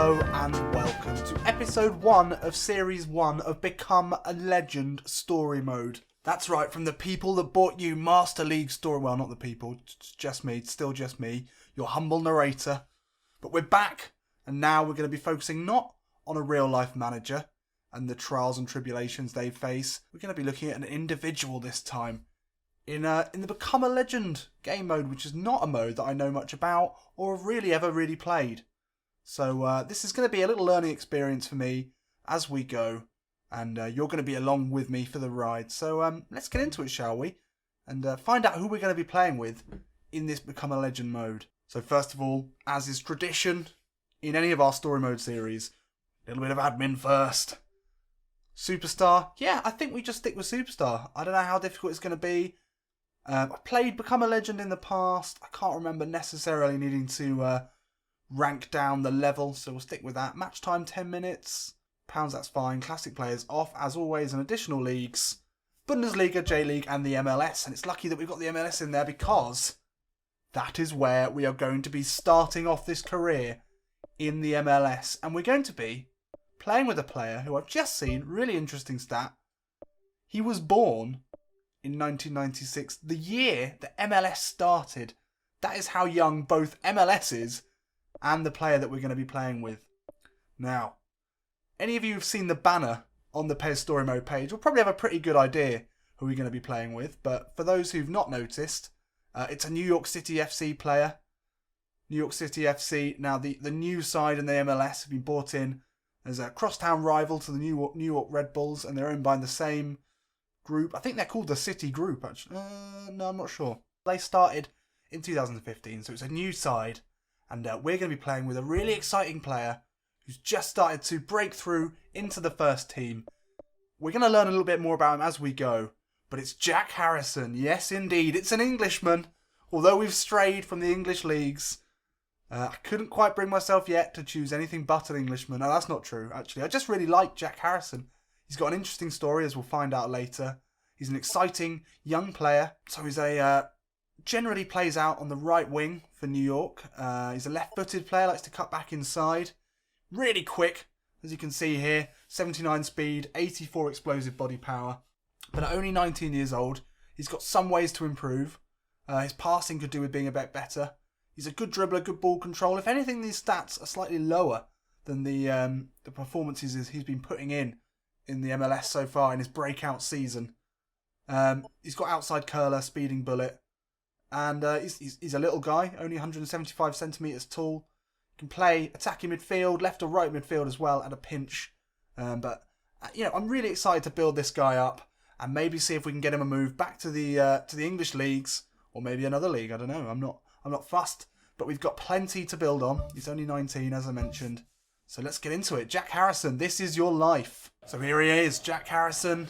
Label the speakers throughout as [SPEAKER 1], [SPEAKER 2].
[SPEAKER 1] Hello and welcome to episode 1 of series 1 of Become a Legend story mode. That's right, from the people that bought you Master League story. Well, not the people, it's just me, it's still just me, your humble narrator. But we're back, and now we're going to be focusing not on a real life manager and the trials and tribulations they face. We're going to be looking at an individual this time in the Become a Legend game mode, which is not a mode that I know much about or have really ever played. So this is going to be a little learning experience for me as we go, and you're going to be along with me for the ride. So let's get into it, shall we? And find out who we're going to be playing with in this Become a Legend mode. So first of all, as is tradition in any of our story mode series, a little bit of admin first. Superstar? Yeah, I think we just stick with Superstar. I don't know how difficult it's going to be. I've played Become a Legend in the past. I can't remember necessarily needing to rank down the level, so we'll stick with that. Match time 10 minutes. Pounds, that's fine. Classic players off, as always, and additional leagues. Bundesliga, J-League, and the MLS. And it's lucky that we've got the MLS in there because that is where we are going to be starting off this career in the MLS. And we're going to be playing with a player who I've just seen, really interesting stat. He was born in 1996, the year the MLS started. That is how young both MLS is and the player that we're going to be playing with. Now, any of you who've seen the banner on the PES story mode page will probably have a pretty good idea who we're going to be playing with, but for those who've not noticed, it's a New York City FC player. New York City FC, now the new side in the MLS, have been bought in as a crosstown rival to the New York Red Bulls, and they're owned by the same group. I think they're called the City Group, actually. No, I'm not sure. They started in 2015, so it's a new side, and we're going to be playing with a really exciting player who's just started to break through into the first team. We're going to learn a little bit more about him as we go, but it's Jack Harrison. Yes, indeed, it's an Englishman. Although we've strayed from the English leagues, I couldn't quite bring myself yet to choose anything but an Englishman. No, that's not true, actually. I just really like Jack Harrison. He's got an interesting story, as we'll find out later. He's an exciting young player. So he's generally plays out on the right wing for New York. He's a left-footed player, likes to cut back inside. Really quick, as you can see here. 79 speed, 84 explosive body power. But at only 19 years old, he's got some ways to improve. His passing could do with being a bit better. He's a good dribbler, good ball control. If anything, these stats are slightly lower than the performances he's been putting in the MLS so far in his breakout season. He's got outside curler, speeding bullet, and he's a little guy, only 175 centimetres tall. He can play attacking midfield, left or right midfield as well at a pinch. But I'm really excited to build this guy up and maybe see if we can get him a move back to the English leagues or maybe another league. I don't know. I'm not fussed, but we've got plenty to build on. He's only 19, as I mentioned. So let's get into it. Jack Harrison, this is your life. So here he is, Jack Harrison,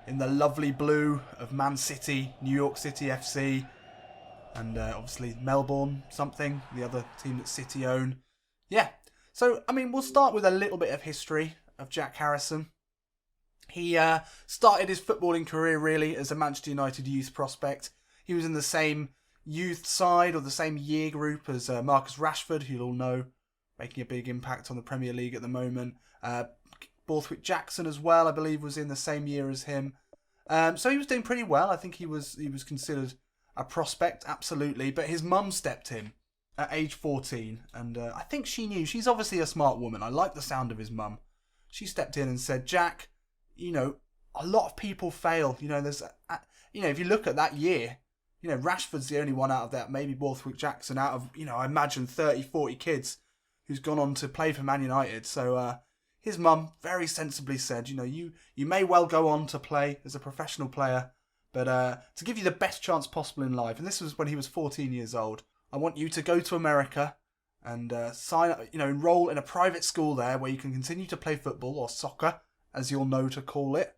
[SPEAKER 1] in the lovely blue of Man City, New York City FC, and obviously Melbourne something, the other team that City own. Yeah, so, we'll start with a little bit of history of Jack Harrison. He started his footballing career, really, as a Manchester United youth prospect. He was in the same youth side, or the same year group as Marcus Rashford, who you'll all know, making a big impact on the Premier League at the moment. Borthwick Jackson as well, I believe, was in the same year as him. So he was doing pretty well. I think he was considered a prospect, absolutely. But his mum stepped in at age 14, and I think she knew. She's obviously a smart woman. I like the sound of his mum. She stepped in and said, Jack, a lot of people fail. There's, if you look at that year, Rashford's the only one out of that, maybe Borthwick Jackson, out of, I imagine 30, 40 kids who's gone on to play for Man United. So his mum very sensibly said, you may well go on to play as a professional player, but to give you the best chance possible in life, and this was when he was 14 years old, I want you to go to America and sign up, enroll in a private school there where you can continue to play football, or soccer, as you'll know to call it.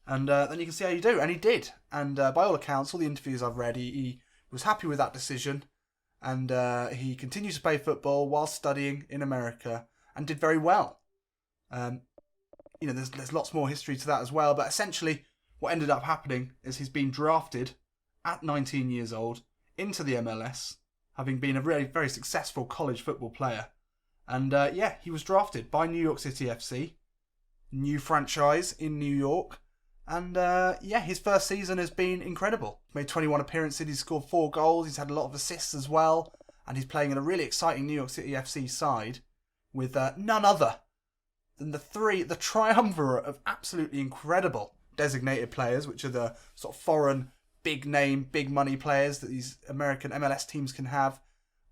[SPEAKER 1] And then you can see how you do. And he did. And by all accounts, all the interviews I've read, he was happy with that decision. And he continued to play football while studying in America and did very well. There's lots more history to that as well. But essentially, what ended up happening is he's been drafted at 19 years old into the MLS, having been a really very successful college football player. And yeah, he was drafted by New York City FC, new franchise in New York. And yeah, his first season has been incredible. He's made 21 appearances, he's scored 4 goals, he's had a lot of assists as well. And he's playing in a really exciting New York City FC side with none other than the triumvirate of absolutely incredible designated players, which are the sort of foreign, big name, big money players that these American MLS teams can have.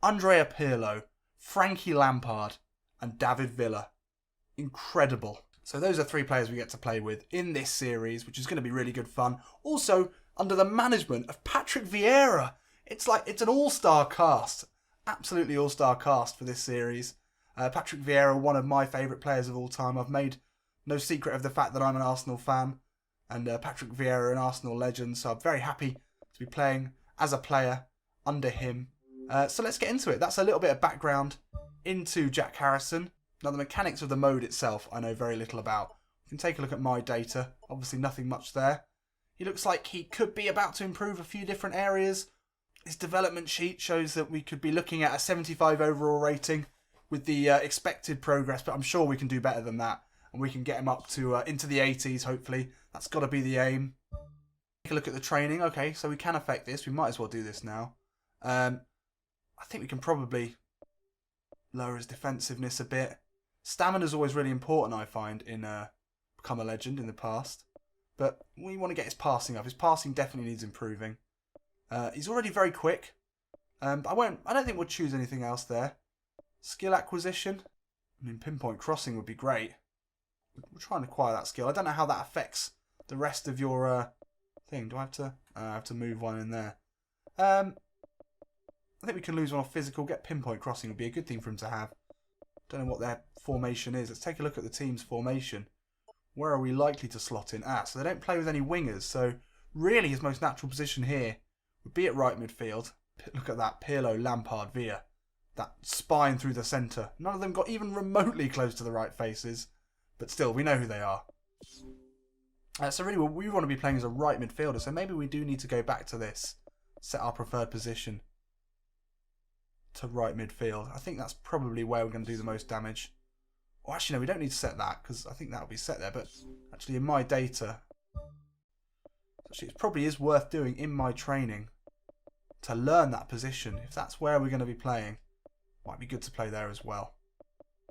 [SPEAKER 1] Andrea Pirlo, Frankie Lampard, and David Villa. Incredible. So those are 3 players we get to play with in this series, which is going to be really good fun. Also, under the management of Patrick Vieira. It's an all-star cast. Absolutely all-star cast for this series. Patrick Vieira, one of my favourite players of all time. I've made no secret of the fact that I'm an Arsenal fan. And Patrick Vieira, an Arsenal legend. So I'm very happy to be playing as a player under him. So let's get into it. That's a little bit of background into Jack Harrison. Now, the mechanics of the mode itself I know very little about. You can take a look at my data. Obviously nothing much there. He looks like he could be about to improve a few different areas. His development sheet shows that we could be looking at a 75 overall rating with the expected progress, but I'm sure we can do better than that. And we can get him up to into the 80s, hopefully. That's got to be the aim. Take a look at the training. Okay, so we can affect this. We might as well do this now. I think we can probably lower his defensiveness a bit. Stamina is always really important, I find, in Become a Legend in the past. But we want to get his passing up. His passing definitely needs improving. He's already very quick. But I don't think we'll choose anything else there. Skill acquisition. I mean, pinpoint crossing would be great. We'll try and acquire that skill. I don't know how that affects the rest of your thing. Do I have to? I have to move one in there. I think we can lose one off physical. Get pinpoint crossing would be a good thing for him to have. Don't know what their formation is. Let's take a look at the team's formation. Where are we likely to slot in? So they don't play with any wingers. So really his most natural position here would be at right midfield. Look at that. Pirlo, Lampard, Villa. That spine through the centre. None of them got even remotely close to the right faces. But still, we know who they are. So really, we want to be playing as a right midfielder. So maybe we do need to go back to this. Set our preferred position to right midfield. I think that's probably where we're going to do the most damage. Or actually, no, we don't need to set that because I think that will be set there. But actually, in my data, actually, it probably is worth doing in my training to learn that position. If that's where we're going to be playing, might be good to play there as well.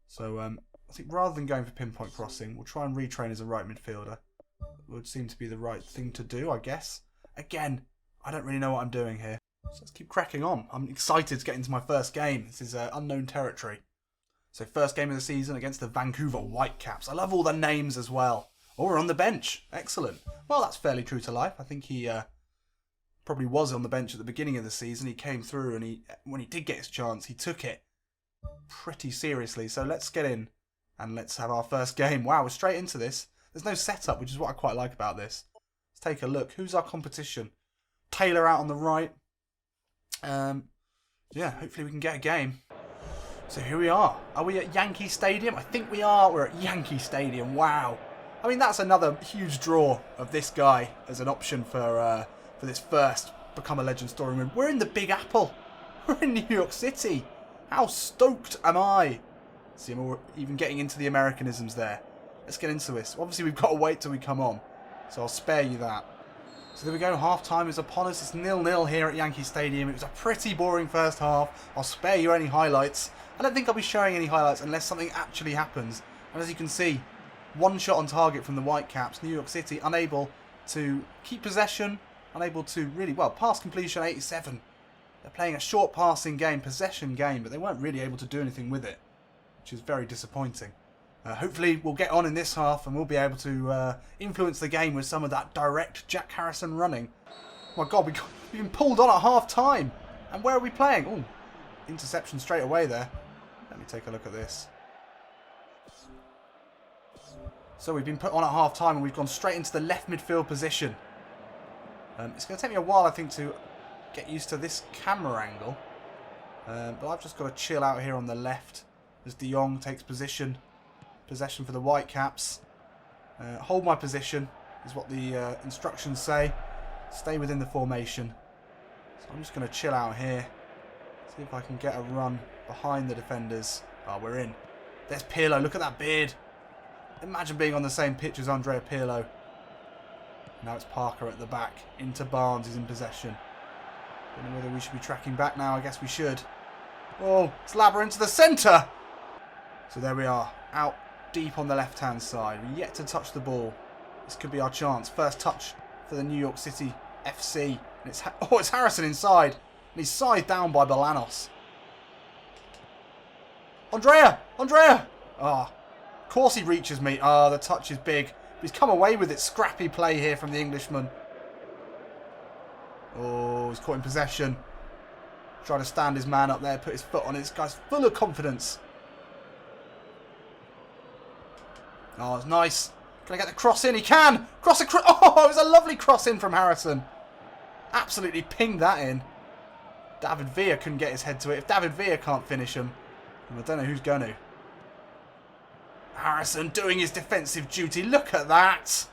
[SPEAKER 1] So I think rather than going for pinpoint crossing, we'll try and retrain as a right midfielder. It would seem to be the right thing to do, I guess. Again, I don't really know what I'm doing here. So let's keep cracking on. I'm excited to get into my first game. This is unknown territory. So first game of the season against the Vancouver Whitecaps. I love all the names as well. Oh, we're on the bench. Excellent. Well, that's fairly true to life. I think he probably was on the bench at the beginning of the season. He came through and when he did get his chance, he took it pretty seriously. So let's get in and let's have our first game. Wow, we're straight into this. There's no setup, which is what I quite like about this. Let's take a look. Who's our competition? Taylor out on the right. Yeah, hopefully we can get a game. So here we are. Are we at Yankee Stadium? I think we are. We're at Yankee Stadium. Wow. I mean, that's another huge draw of this guy as an option for this first Become a Legend story mode. We're in the Big Apple. We're in New York City. How stoked am I? See, we're even getting into the Americanisms there. Let's get into this. Obviously, we've got to wait till we come on. So I'll spare you that. So there we go. Half-time is upon us. It's 0-0 here at Yankee Stadium. It was a pretty boring first half. I'll spare you any highlights. I don't think I'll be showing any highlights unless something actually happens. And as you can see, one shot on target from the Whitecaps. New York City unable to keep possession. Unable to really, well, pass completion 87. They're playing a short passing game, possession game, but they weren't really able to do anything with it, which is very disappointing. Hopefully we'll get on in this half and we'll be able to influence the game with some of that direct Jack Harrison running. Oh my God, we've been pulled on at half time. And where are we playing? Oh, interception straight away there. Let me take a look at this. So we've been put on at half time and we've gone straight into the left midfield position. It's going to take me a while, I think, to get used to this camera angle. But I've just got to chill out here on the left as De Jong takes possession for the Whitecaps. Hold my position is what the instructions say. Stay within the formation. So I'm just going to chill out here. See if I can get a run behind the defenders. Oh, we're in. There's Pirlo. Look at that beard. Imagine being on the same pitch as Andrea Pirlo. Now it's Parker at the back. Into Barnes. He's in possession. Don't know whether we should be tracking back now. I guess we should. Oh, it's Labber into the centre. So there we are. Out deep on the left-hand side. We're yet to touch the ball. This could be our chance. First touch for the New York City FC. And it's Harrison inside. And he's sized down by Bolanos. Andrea! Ah, of course he reaches me. Ah, the touch is big. But he's come away with it. Scrappy play here from the Englishman. Oh, he's caught in possession. Trying to stand his man up there, put his foot on it. This guy's full of confidence. Oh, it's nice. Can I get the cross in? He can! Cross across. Oh, it was a lovely cross in from Harrison. Absolutely pinged that in. David Villa couldn't get his head to it. If David Villa can't finish him, I don't know who's going to. Harrison doing his defensive duty. Look at that.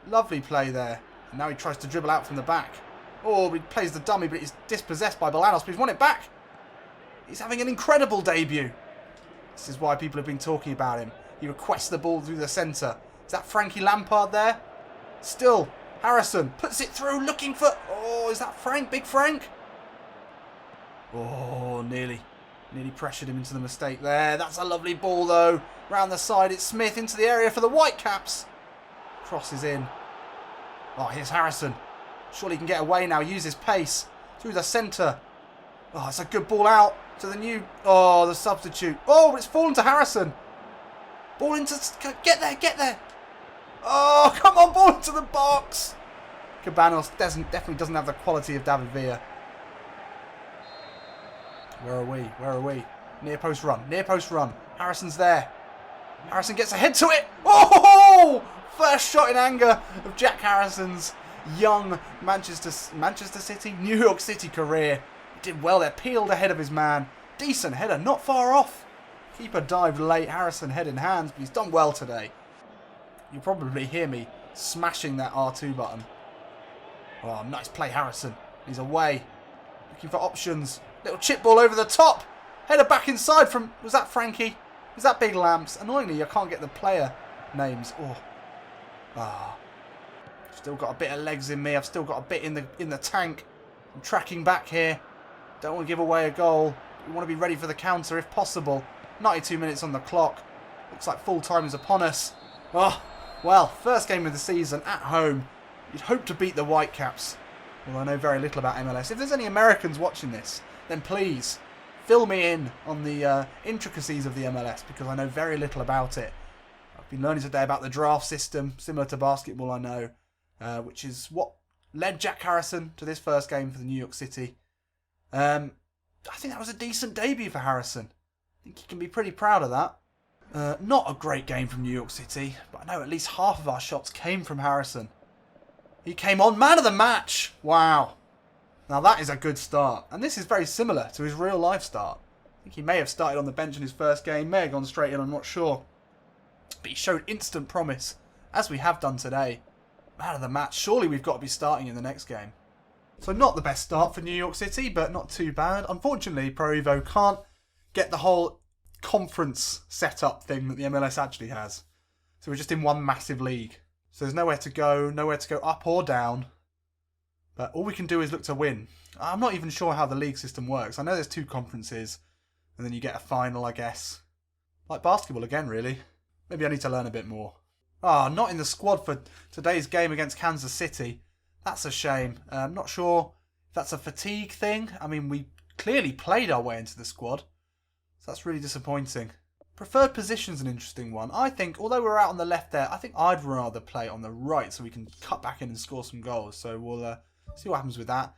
[SPEAKER 1] Lovely play there. And now he tries to dribble out from the back. Oh, he plays the dummy, but he's dispossessed by Bolanos, but he's won it back. He's having an incredible debut. This is why people have been talking about him. He requests the ball through the centre. Is that Frankie Lampard there? Still, Harrison puts it through, looking for... Oh, is that Frank? Big Frank? Oh, nearly pressured him into the mistake there. That's a lovely ball, though. Round the side, it's Smith into the area for the Whitecaps. Crosses in. Oh, here's Harrison. Surely he can get away now. Use his pace. Through the centre. Oh, it's a good ball out to the new... Oh, the substitute. Oh, it's fallen to Harrison. Ball into... Get there. Oh, come on, ball into the box. Cabanos definitely doesn't have the quality of David Villa. Where are we? Near post run. Harrison's there. Harrison gets ahead to it. Oh! First shot in anger of Jack Harrison's young New York City career. He did well there. Peeled ahead of his man. Decent header. Not far off. Keeper dived late. Harrison head in hands. But he's done well today. You'll probably hear me smashing that R2 button. Oh, nice play, Harrison. He's away. Looking for options. Little chip ball over the top. Header back inside from... Was that Frankie? Was that Big Lamps? Annoyingly, I can't get the player names. Oh. Ah. Still got a bit of legs in me. I've still got a bit in the tank. I'm tracking back here. Don't want to give away a goal. We want to be ready for the counter if possible. 92 minutes on the clock. Looks like full time is upon us. Oh, well, first game of the season at home. You'd hope to beat the Whitecaps. Well, I know very little about MLS. If there's any Americans watching this, then please fill me in on the intricacies of the MLS, because I know very little about it. I've been learning today about the draft system, similar to basketball, I know, which is what led Jack Harrison to this first game for the New York City. I think that was a decent debut for Harrison. I think he can be pretty proud of that. Not a great game from New York City, but I know at least half of our shots came from Harrison. He came on man of the match. Wow. Now that is a good start. And this is very similar to his real life start. I think he may have started on the bench in his first game, may have gone straight in, I'm not sure. But he showed instant promise, as we have done today. Man of the match. Surely we've got to be starting in the next game. So not the best start for New York City, but not too bad. Unfortunately, Pro Evo can't get the whole conference setup thing that the MLS actually has. So we're just in one massive league. So there's nowhere to go up or down. But all we can do is look to win. I'm not even sure how the league system works. I know there's 2 conferences, and then you get a final, I guess. Like basketball again, really. Maybe I need to learn a bit more. Not in the squad for today's game against Kansas City. That's a shame. I'm not sure if that's a fatigue thing. I mean, we clearly played our way into the squad. So that's really disappointing. Preferred position's an interesting one. I think, although we're out on the left there, I think I'd rather play on the right so we can cut back in and score some goals. So we'll see what happens with that.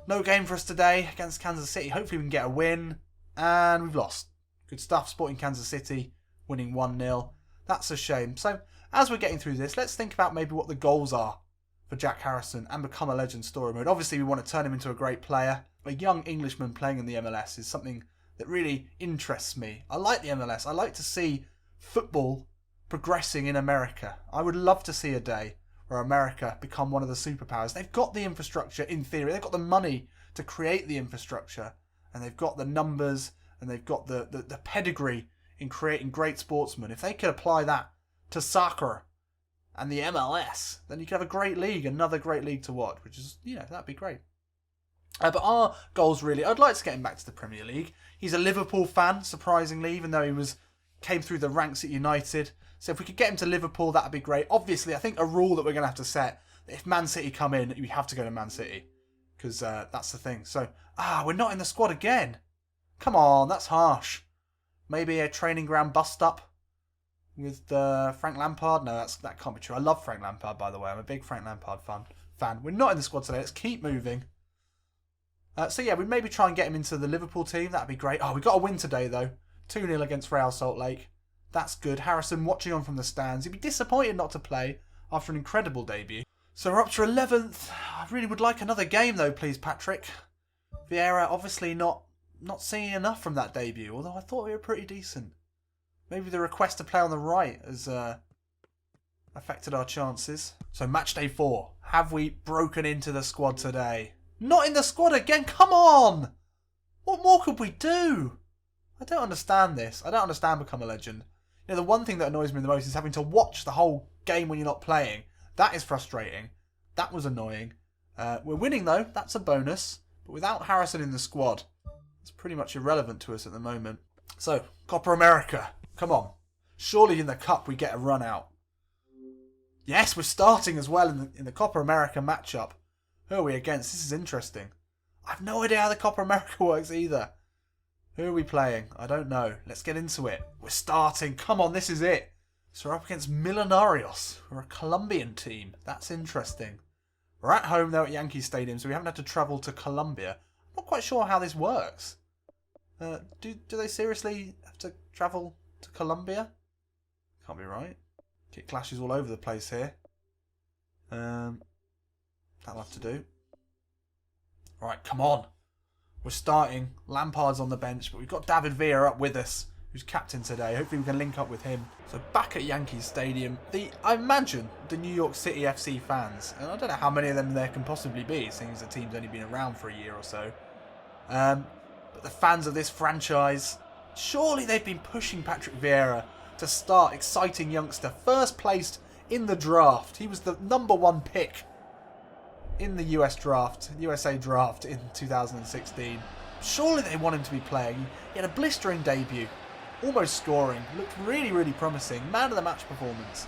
[SPEAKER 1] No game for us today against Kansas City. Hopefully we can get a win. And we've lost. Good stuff. Sporting Kansas City winning 1-0. That's a shame. So as we're getting through this, let's think about maybe what the goals are for Jack Harrison and become a legend story mode. Obviously we want to turn him into a great player. A young Englishman playing in the MLS is something that really interests me. I like the MLS. I like to see football progressing in America. I would love to see a day where America become one of the superpowers. They've got the infrastructure in theory. They've got the money to create the infrastructure. And they've got the numbers and they've got the pedigree in creating great sportsmen. If they could apply that to soccer and the MLS, then you could have a great league, another great league to watch, which is, that'd be great. But our goals really, I'd like to get him back to the Premier League. He's a Liverpool fan, surprisingly, even though he came through the ranks at United. So if we could get him to Liverpool, that'd be great. Obviously, I think a rule that we're going to have to set, if Man City come in, we have to go to Man City. Because that's the thing. So, we're not in the squad again. Come on, that's harsh. Maybe a training ground bust-up with Frank Lampard? No, that can't be true. I love Frank Lampard, by the way. I'm a big Frank Lampard fan. We're not in the squad today. Let's keep moving. We'd maybe try and get him into the Liverpool team. That'd be great. We got a win today, though. 2-0 against Real Salt Lake. That's good. Harrison watching on from the stands. He'd be disappointed not to play after an incredible debut. So we're up to 11th. I really would like another game, though, please, Patrick. Vieira obviously not seeing enough from that debut, although I thought we were pretty decent. Maybe the request to play on the right has affected our chances. So match day 4. Have we broken into the squad today? Not in the squad again? Come on! What more could we do? I don't understand this. I don't understand Become a Legend. The one thing that annoys me the most is having to watch the whole game when you're not playing. That is frustrating. That was annoying. We're winning, though. That's a bonus. But without Harrison in the squad, it's pretty much irrelevant to us at the moment. So, Copa America. Come on. Surely in the Cup we get a run out. Yes, we're starting as well in the Copa America matchup. Who are we against? This is interesting. I have no idea how the Copa America works either. Who are we playing? I don't know. Let's get into it. We're starting. Come on, this is it. So we're up against Millonarios. We're a Colombian team. That's interesting. We're at home, though, at Yankee Stadium, so we haven't had to travel to Colombia. I'm not quite sure how this works. Do they seriously have to travel to Colombia? Can't be right. Kick clashes all over the place here. That'll have to do. Right, come on. We're starting. Lampard's on the bench, but we've got David Villa up with us, who's captain today. Hopefully we can link up with him. So back at Yankee Stadium, I imagine the New York City FC fans, and I don't know how many of them there can possibly be, seeing as the team's only been around for a year or so. But the fans of this franchise, surely they've been pushing Patrick Vieira to start. Exciting youngster, first placed in the draft. He was the #1 pick in the USA draft in 2016. Surely they want him to be playing. He had a blistering debut, almost scoring, looked really, really promising. Man of the match performance.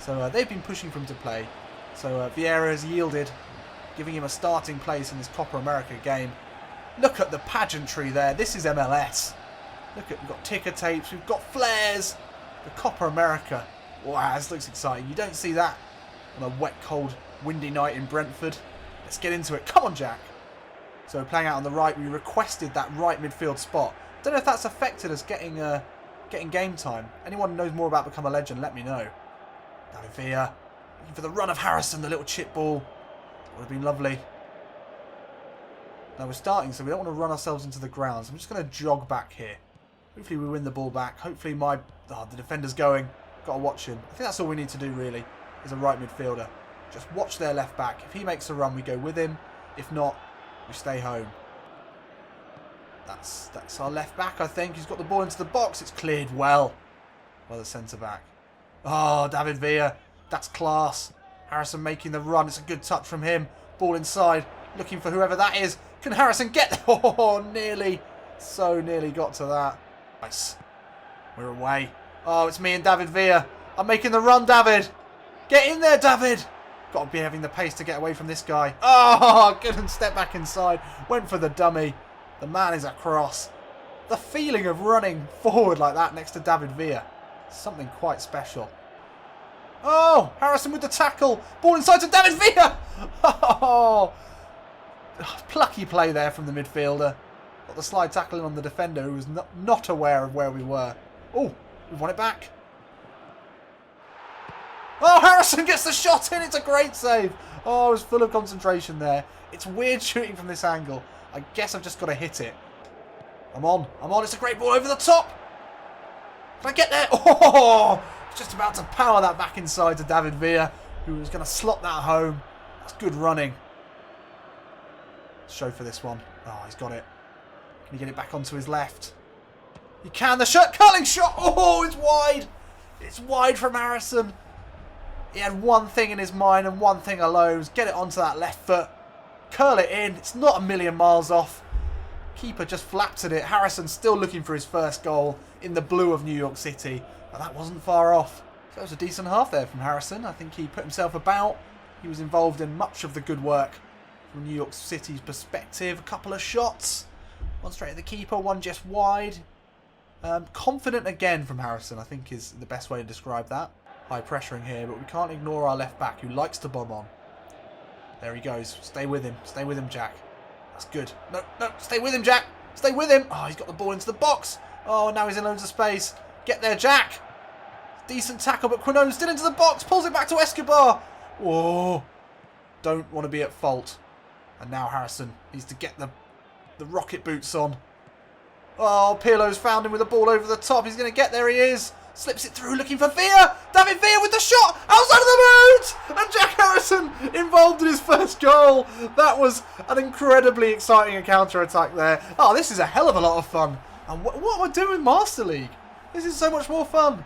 [SPEAKER 1] So they've been pushing for him to play. So Vieira has yielded, giving him a starting place in this Copa America game. Look at the pageantry there. This is MLS. Look at, we've got ticker tapes, we've got flares. The Copa America. Wow, this looks exciting. You don't see that on a wet, cold, windy night in Brentford. Let's get into it. Come on, Jack. So we're playing out on the right. We requested that right midfield spot. Don't know if that's affected us getting game time. Anyone who knows more about Become a Legend, let me know. David Villa. Looking for the run of Harrison, the little chip ball. That would have been lovely. Now we're starting, so we don't want to run ourselves into the ground. So I'm just going to jog back here. Hopefully we win the ball back. Hopefully the defender's going. Got to watch him. I think that's all we need to do, really, as a right midfielder. Just watch their left back. If he makes a run, we go with him. If not, we stay home. That's our left back, I think. He's got the ball into the box. It's cleared well by the centre-back. Oh, David Villa. That's class. Harrison making the run. It's a good touch from him. Ball inside. Looking for whoever that is. Can Harrison get there? Oh, nearly. So nearly got to that. Nice. We're away. Oh, it's me and David Villa. I'm making the run, David. Get in there, David. Got to be having the pace to get away from this guy. Oh, couldn't step back inside. Went for the dummy. The man is across. The feeling of running forward like that next to David Villa. Something quite special. Oh, Harrison with the tackle. Ball inside to David Villa. Oh, plucky play there from the midfielder. Got the slide tackle in on the defender who was not aware of where we were. Oh, we've won it back. Oh, Harrison gets the shot in. It's a great save. Oh, I was full of concentration there. It's weird shooting from this angle. I guess I've just got to hit it. I'm on. It's a great ball over the top. Can I get there? Oh, just about to power that back inside to David Villa, who was going to slot that home. That's good running. Show for this one. Oh, he's got it. Can he get it back onto his left? You can, the shot, curling shot. Oh, it's wide. It's wide from Harrison. He had one thing in his mind and one thing alone. Was get it onto that left foot. Curl it in. It's not a million miles off. Keeper just flaps at it. Harrison still looking for his first goal in the blue of New York City. But that wasn't far off. So that was a decent half there from Harrison. I think he put himself about. He was involved in much of the good work from New York City's perspective. A couple of shots. One straight at the keeper, one just wide. Confident again from Harrison, I think is the best way to describe that. High pressuring here, but we can't ignore our left back who likes to bomb on. There he goes. Stay with him. Stay with him, Jack. That's good. No, no, stay with him, Jack. Stay with him. Oh, he's got the ball into the box. Oh, now he's in loads of space. Get there, Jack. Decent tackle, but Quinone still into the box. Pulls it back to Escobar. Whoa. Don't want to be at fault. And now Harrison needs to get the rocket boots on. Oh, Pirlo's found him with the ball over the top. He's going to get there. He is. Slips it through, looking for Villa. David Villa with the shot outside of the boot. And Jack Harrison involved in his first goal. That was an incredibly exciting counter-attack there. Oh, this is a hell of a lot of fun. And what am I doing with Master League? This is so much more fun.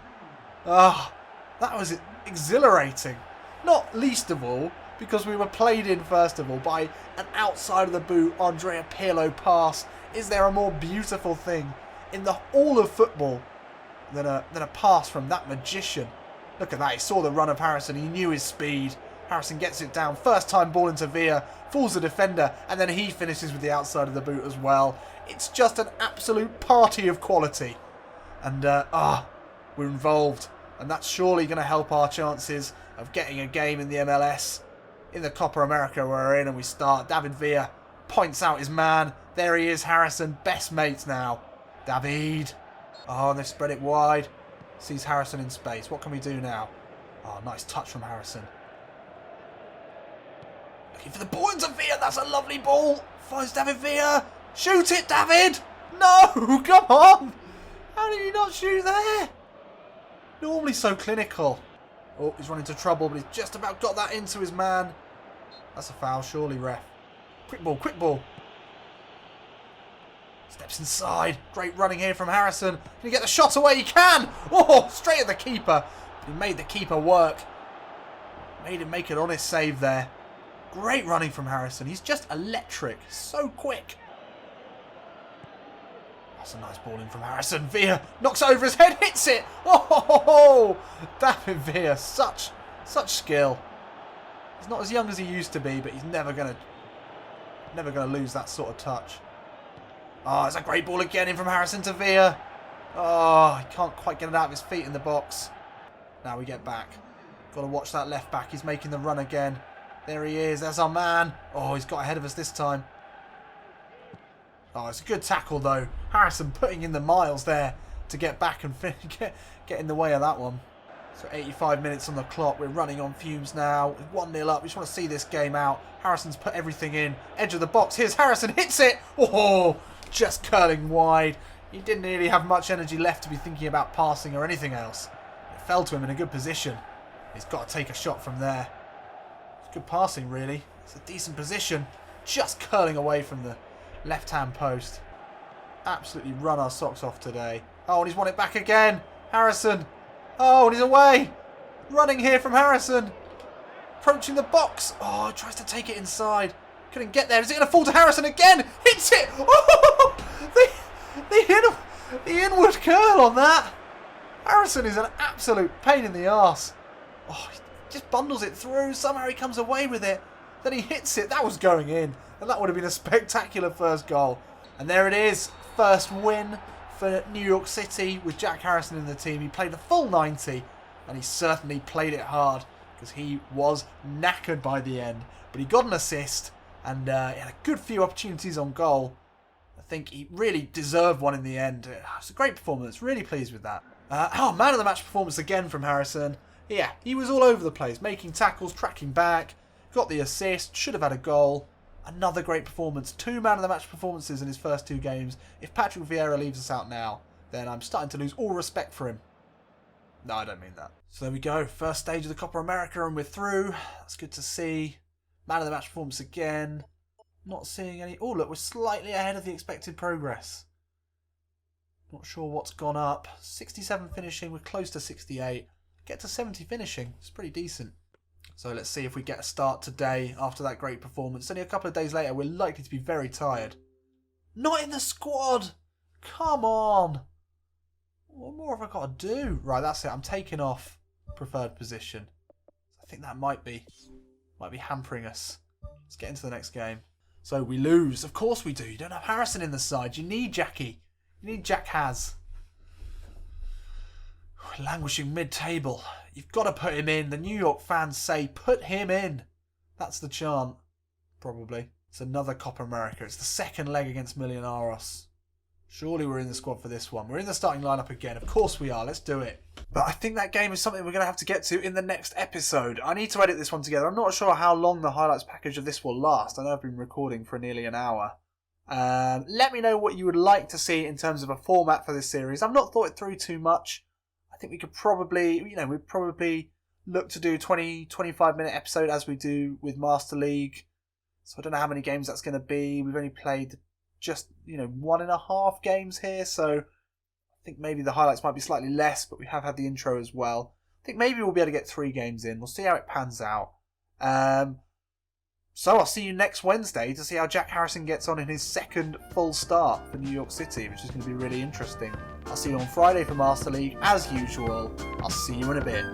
[SPEAKER 1] Ah, that was exhilarating. Not least of all because we were played in first of all by an outside of the boot Andrea Pirlo pass. Is there a more beautiful thing in all of football than a pass from that magician? Look at that. He saw the run of Harrison. He knew his speed. Harrison gets it down. First time ball into Villa. Fools the defender. And then he finishes with the outside of the boot as well. It's just an absolute party of quality. And, we're involved. And that's surely going to help our chances of getting a game in the MLS. In the Copa America we're in and we start. David Villa points out his man. There he is, Harrison. Best mates now. David. Oh, and they've spread it wide. Sees Harrison in space. What can we do now? Oh, nice touch from Harrison. Looking for the ball into Villa. That's a lovely ball. Finds David Villa. Shoot it, David. No, come on. How did you not shoot there? Normally so clinical. Oh, he's run into trouble, but he's just about got that into his man. That's a foul, surely, ref. Quick ball, quick ball. Steps inside. Great running here from Harrison. Can he get the shot away? He can! Oh, straight at the keeper. He made the keeper work. Made him make an honest save there. Great running from Harrison. He's just electric. So quick. That's a nice ball in from Harrison. Villa knocks it over his head, hits it. Oh, David Villa, such skill. He's not as young as he used to be, but he's never gonna lose that sort of touch. Oh, it's a great ball again in from Harrison to Villa. Oh, he can't quite get it out of his feet in the box. Now we get back. Got to watch that left back. He's making the run again. There he is. There's our man. Oh, he's got ahead of us this time. Oh, it's a good tackle though. Harrison putting in the miles there to get back and get in the way of that one. So 85 minutes on the clock. We're running on fumes now. 1-0 up. We just want to see this game out. Harrison's put everything in. Edge of the box. Here's Harrison. Hits it. Oh, just curling wide. He didn't really have much energy left to be thinking about passing or anything else. It fell to him in a good position. He's got to take a shot from there. It's good passing, really. It's a decent position. Just curling away from the left-hand post. Absolutely run our socks off today. Oh, and he's won it back again. Harrison. Oh, and he's away. Running here from Harrison. Approaching the box. Oh, he tries to take it inside. Couldn't get there. Is it going to fall to Harrison again? Hits it. Oh, the inward curl on that. Harrison is an absolute pain in the arse. Oh, he just bundles it through. Somehow he comes away with it. Then he hits it. That was going in. And that would have been a spectacular first goal. And there it is. First win for New York City with Jack Harrison in the team. He played the full 90. And he certainly played it hard. Because he was knackered by the end. But he got an assist. And he had a good few opportunities on goal. I think he really deserved one in the end. It was a great performance. Really pleased with that. Man of the match performance again from Harrison. Yeah, he was all over the place. Making tackles, tracking back. Got the assist. Should have had a goal. Another great performance. 2 man of the match performances in his first 2 games. If Patrick Vieira leaves us out now, then I'm starting to lose all respect for him. No, I don't mean that. So there we go. First stage of the Copa America and we're through. That's good to see. Man of the match performance again. Not seeing any... Oh, look, we're slightly ahead of the expected progress. Not sure what's gone up. 67 finishing, we're close to 68. Get to 70 finishing, it's pretty decent. So let's see if we get a start today after that great performance. Only a couple of days later, we're likely to be very tired. Not in the squad! Come on! What more have I got to do? Right, that's it. I'm taking off preferred position. I think that might be hampering us. Let's get into the next game. So we lose. Of course we do. You don't have Harrison in the side. You need Jackie. You need Jack Has. Languishing mid-table. You've got to put him in. The New York fans say, put him in. That's the chant. Probably. It's another Copa America. It's the second leg against Millonarios. Surely we're in the squad for this one. We're in the starting lineup again. Of course we are. Let's do it. But I think that game is something we're going to have to get to in the next episode. I need to edit this one together. I'm not sure how long the highlights package of this will last. I know I've been recording for nearly an hour. Let me know what you would like to see in terms of a format for this series. I've not thought it through too much. I think we could probably, we'd probably look to do 20-25 minute episode as we do with Master League. So I don't know how many games that's going to be. We've only played just 1.5 games here, so I think maybe the highlights might be slightly less, but we have had the intro as well. I think maybe we'll be able to get 3 games in. We'll see how it pans out. So I'll see you next Wednesday to see how Jack Harrison gets on in his second full start for New York City, which is going to be really interesting. I'll see you on Friday for Master League as usual. I'll see you in a bit.